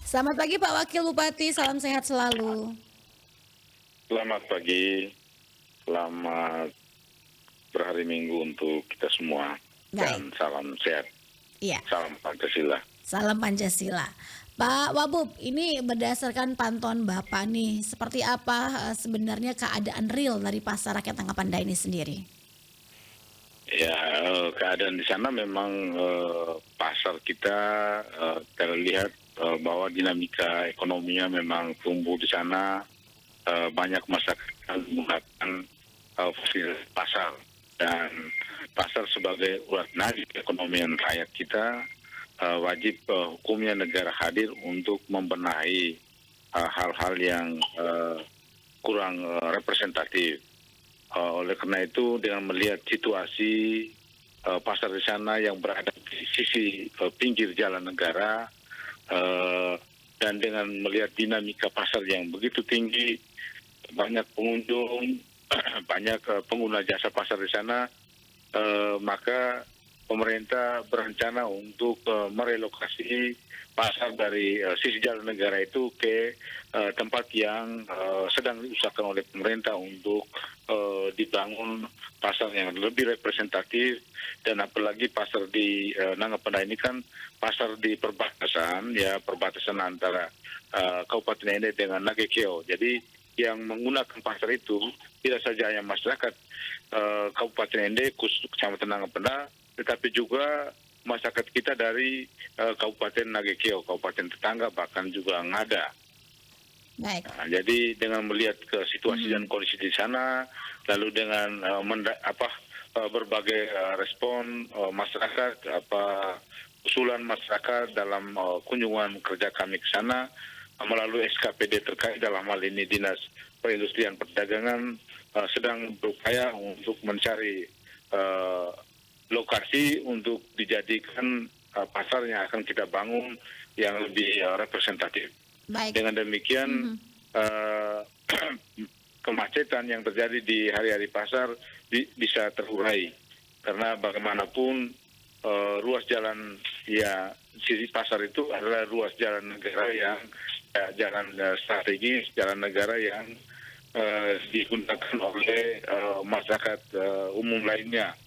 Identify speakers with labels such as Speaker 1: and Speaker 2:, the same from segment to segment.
Speaker 1: Selamat pagi Pak Wakil Bupati, salam sehat selalu.
Speaker 2: Selamat pagi, selamat berhari Minggu untuk kita semua,
Speaker 1: Baik,
Speaker 2: dan salam sehat,
Speaker 1: iya,
Speaker 2: salam Pancasila.
Speaker 1: salam Pancasila. Pak Wabub, ini berdasarkan pantauan Bapak nih, seperti apa sebenarnya keadaan real dari Pasar Rakyat Tangkapan ini sendiri?
Speaker 2: Ya, keadaan di sana memang pasar kita terlihat bahwa dinamika ekonominya memang tumbuh di sana, banyak masyarakat yang menggunakan fasilitas pasar, dan pasar sebagai urat nadi perekonomian rakyat kita, wajib hukumnya negara hadir untuk membenahi hal-hal yang kurang representatif. Oleh karena itu, dengan melihat situasi pasar di sana yang berada di sisi pinggir jalan negara, eh, dan dengan melihat dinamika pasar yang begitu tinggi, banyak pengunjung, banyak pengguna jasa pasar di sana, maka pemerintah berencana untuk merelokasi pasar dari sisi jalan negara itu ke tempat yang sedang diusahakan oleh pemerintah untuk dibangun pasar yang lebih representatif. Dan apalagi pasar di Nangapenda ini kan pasar di perbatasan, ya, perbatasan antara Kabupaten Ende dengan Nagekeo. Jadi yang menggunakan pasar itu tidak saja hanya masyarakat Kabupaten Ende, khusus Kecamatan Nangapenda, tetapi juga masyarakat kita dari Kabupaten Nagekeo, kabupaten tetangga, bahkan juga Ngada.
Speaker 1: Baik.
Speaker 2: Nah, jadi dengan melihat ke situasi dan kondisi di sana, lalu dengan berbagai respon masyarakat, usulan masyarakat dalam kunjungan kerja kami ke sana, melalui SKPD terkait, dalam hal ini Dinas Perindustrian Perdagangan sedang berupaya untuk mencari lokasi untuk dijadikan pasar yang akan kita bangun yang lebih representatif.
Speaker 1: Baik.
Speaker 2: Dengan demikian, kemacetan yang terjadi di hari-hari pasar bisa terurai, karena bagaimanapun ruas jalan, ya, sisi pasar itu adalah ruas jalan negara yang jalan strategis, jalan negara yang digunakan oleh masyarakat umum lainnya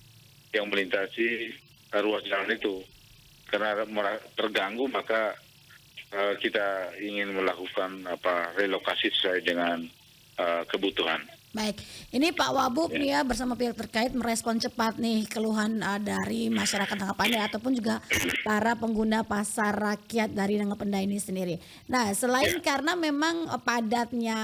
Speaker 2: yang melintasi ruas jalan itu. Karena terganggu, maka kita ingin melakukan relokasi sesuai dengan kebutuhan.
Speaker 1: Baik, ini Pak Wabub
Speaker 2: Ya.
Speaker 1: nih ya bersama pihak terkait merespon cepat nih keluhan dari masyarakat Tangkapan ataupun juga para pengguna pasar rakyat dari Nangapenda ini sendiri. Nah, selain karena memang padatnya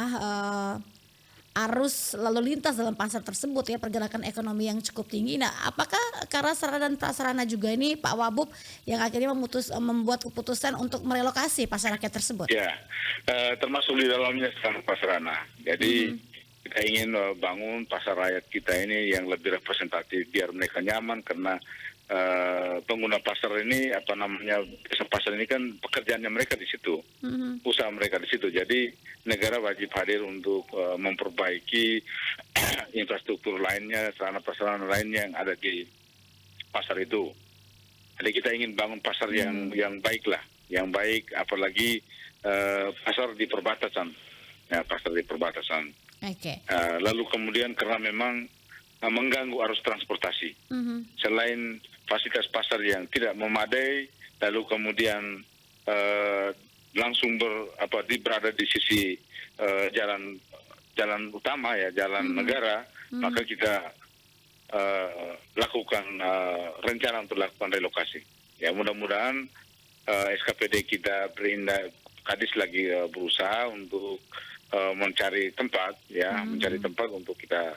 Speaker 1: arus lalu lintas dalam pasar tersebut ya, pergerakan ekonomi yang cukup tinggi. Nah, apakah karena sarana dan prasarana juga ini Pak Wabub yang akhirnya membuat keputusan untuk merelokasi pasar rakyat tersebut?
Speaker 2: Ya, termasuk di dalamnya sarana prasarana. Jadi kita ingin bangun pasar rakyat kita ini yang lebih representatif, biar mereka nyaman, karena pengguna pasar ini, pasar ini kan pekerjaannya mereka di situ, usaha mereka di situ. Jadi negara wajib hadir untuk memperbaiki infrastruktur lainnya, sarana prasarana lainnya yang ada di pasar itu. Jadi kita ingin bangun pasar yang baik lah, yang baik, apalagi pasar di perbatasan, ya, pasar di perbatasan.
Speaker 1: Oke.
Speaker 2: Lalu kemudian karena memang mengganggu arus transportasi, selain fasilitas pasar yang tidak memadai, lalu kemudian langsung berada di sisi jalan utama, ya, jalan negara, maka kita lakukan rencana untuk lakukan relokasi. Ya, mudah-mudahan SKPD kita Kadis lagi berusaha untuk mencari tempat, ya, mencari tempat untuk kita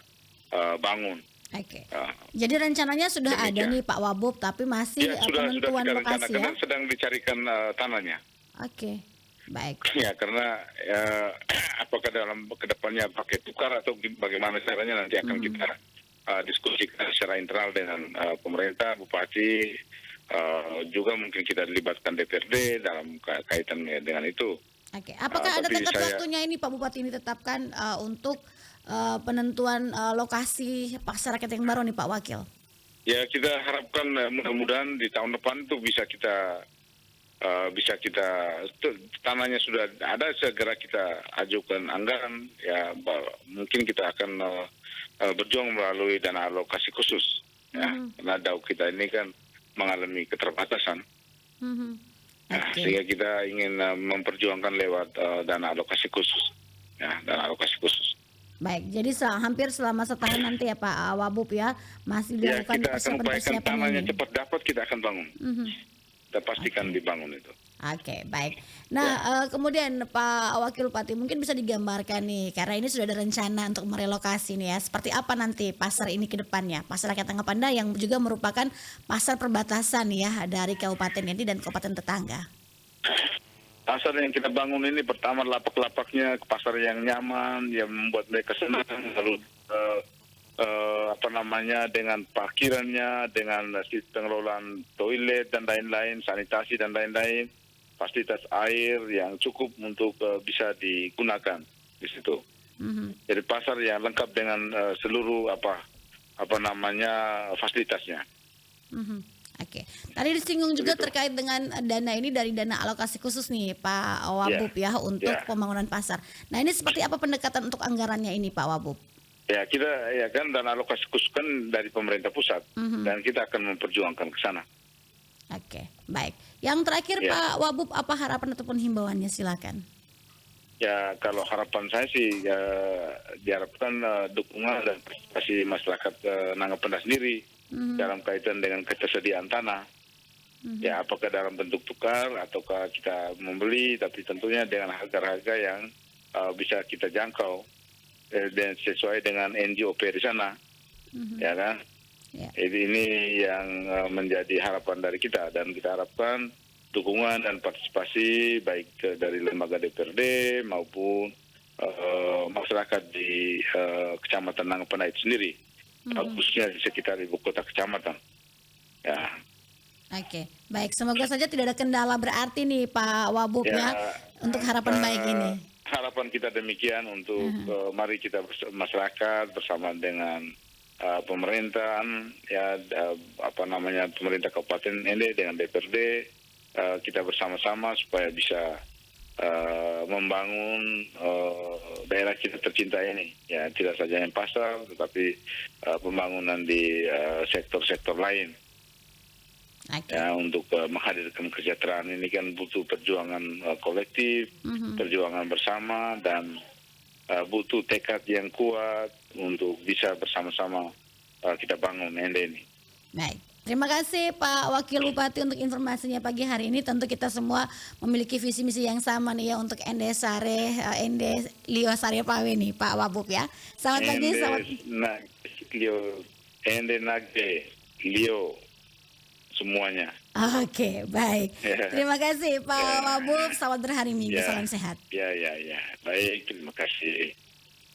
Speaker 2: bangun.
Speaker 1: Oke. Jadi rencananya sudah ada
Speaker 2: Demikian.
Speaker 1: nih Pak Wabub, tapi masih
Speaker 2: Ya, sudah
Speaker 1: penentuan
Speaker 2: kita
Speaker 1: lokasi
Speaker 2: rencanakan
Speaker 1: ya.
Speaker 2: dan sedang dicarikan tanahnya.
Speaker 1: Oke, baik.
Speaker 2: Ya, karena apakah dalam kedepannya pakai tukar atau bagaimana caranya, nanti akan kita diskusikan secara internal dengan pemerintah, bupati, juga mungkin kita dilibatkan DPRD dalam kaitan dengan itu.
Speaker 1: Oke, apakah ada
Speaker 2: Tapi
Speaker 1: tenggat
Speaker 2: saya-
Speaker 1: waktunya ini Pak Bupati ini tetapkan untuk penentuan lokasi pasar rakyat yang baru nih Pak Wakil?
Speaker 2: Ya, kita harapkan mudah-mudahan di tahun depan itu bisa kita bisa kita tanahnya sudah ada, segera kita ajukan anggaran ya, mungkin kita akan berjuang melalui dana alokasi khusus ya,
Speaker 1: Mhm.
Speaker 2: karena DAU kita ini kan mengalami keterbatasan.
Speaker 1: Mhm.
Speaker 2: Nah,
Speaker 1: Oke.
Speaker 2: sehingga kita ingin memperjuangkan lewat dana alokasi khusus ya, dana alokasi khusus.
Speaker 1: Baik, jadi hampir selama setahun nanti ya Pak Wabub ya, masih
Speaker 2: Ya,
Speaker 1: dilakukan
Speaker 2: kita akan upayakan
Speaker 1: persiapan-persiapan
Speaker 2: tanahnya
Speaker 1: ini.
Speaker 2: cepat dapat, kita akan bangun.
Speaker 1: Mhm.
Speaker 2: Kita pastikan
Speaker 1: Oke.
Speaker 2: dibangun itu.
Speaker 1: Oke, baik. Nah,
Speaker 2: Ya.
Speaker 1: kemudian Pak Wakil Bupati mungun bisa digambarkan nih, karena ini sudah ada rencana untuk merelokasi nih ya, seperti apa nanti pasar ini ke depannya? Pasar Rakyat Tangga Pandai yang juga merupakan pasar perbatasan ya dari Kabupaten ini dan kabupaten tetangga.
Speaker 2: Pasar yang kita bangun ini pertama lapak-lapaknya pasar yang nyaman, yang membuat mereka senang, lalu dengan parkirannya, dengan sistem pengelolaan toilet dan lain-lain, sanitasi dan lain-lain, fasilitas air yang cukup untuk bisa digunakan di situ.
Speaker 1: Mhm.
Speaker 2: Jadi pasar yang lengkap dengan seluruh fasilitasnya.
Speaker 1: Mhm. Oke. Tadi disinggung juga
Speaker 2: Begitu.
Speaker 1: terkait dengan dana ini dari dana alokasi khusus nih Pak Wabub ya untuk
Speaker 2: Ya.
Speaker 1: pembangunan pasar. Nah, ini seperti apa pendekatan untuk anggarannya ini Pak Wabub?
Speaker 2: Ya, kita ya kan dana alokasi khusus kan dari pemerintah pusat,
Speaker 1: Mhm.
Speaker 2: dan kita akan memperjuangkan ke sana.
Speaker 1: Oke, baik. Yang terakhir
Speaker 2: Ya.
Speaker 1: Pak Wabub, apa harapan ataupun himbauannya? Silakan.
Speaker 2: Ya, kalau harapan saya sih ya, diharapkan dukungan dan partisipasi masyarakat Nanggapenda sendiri
Speaker 1: Mhm.
Speaker 2: dalam kaitan dengan ketersediaan tanah.
Speaker 1: Mhm.
Speaker 2: Ya, apakah dalam bentuk tukar ataukah kita membeli, tapi tentunya dengan harga-harga yang bisa kita jangkau dan sesuai dengan NJOP di sana,
Speaker 1: Mhm.
Speaker 2: ya kan?
Speaker 1: Ya.
Speaker 2: Ini yang menjadi harapan dari kita, dan kita harapkan dukungan dan partisipasi baik dari lembaga DPRD maupun masyarakat di Kecamatan Nanggapenda itu sendiri,
Speaker 1: Mhm.
Speaker 2: khususnya di sekitar ibu kota kecamatan. Ya,
Speaker 1: Oke, baik. Semoga saja tidak ada kendala berarti nih Pak Wabub ya
Speaker 2: ya
Speaker 1: untuk harapan baik ini.
Speaker 2: harapan kita demikian untuk
Speaker 1: Mhm.
Speaker 2: mari kita masyarakat bersama dengan pemerintahan ya, pemerintah Kabupaten Ende dengan DPRD, kita bersama-sama supaya bisa membangun daerah kita tercinta ini ya, tidak saja yang pasar tetapi pembangunan di sektor-sektor lain
Speaker 1: Oke.
Speaker 2: ya, untuk menghadirkan kesejahteraan ini kan butuh perjuangan kolektif,
Speaker 1: Mhm.
Speaker 2: perjuangan bersama, dan butuh tekad yang kuat untuk bisa bersama-sama kita bangun Ende ini.
Speaker 1: Baik. Terima kasih Pak Wakil Bupati untuk informasinya pagi hari ini. Tentu kita semua memiliki visi misi yang sama nih ya untuk Ende Sare, Ende Lio Sare Pawe nih Pak Wabub ya. Selamat pagi, selamat.
Speaker 2: Ende Nage, Lio, semuanya.
Speaker 1: Oke, baik.
Speaker 2: Ya.
Speaker 1: Terima kasih Pak
Speaker 2: Ya.
Speaker 1: Wabub. Selamat berhari Minggu.
Speaker 2: Ya.
Speaker 1: Salam sehat.
Speaker 2: Ya. Baik, terima kasih.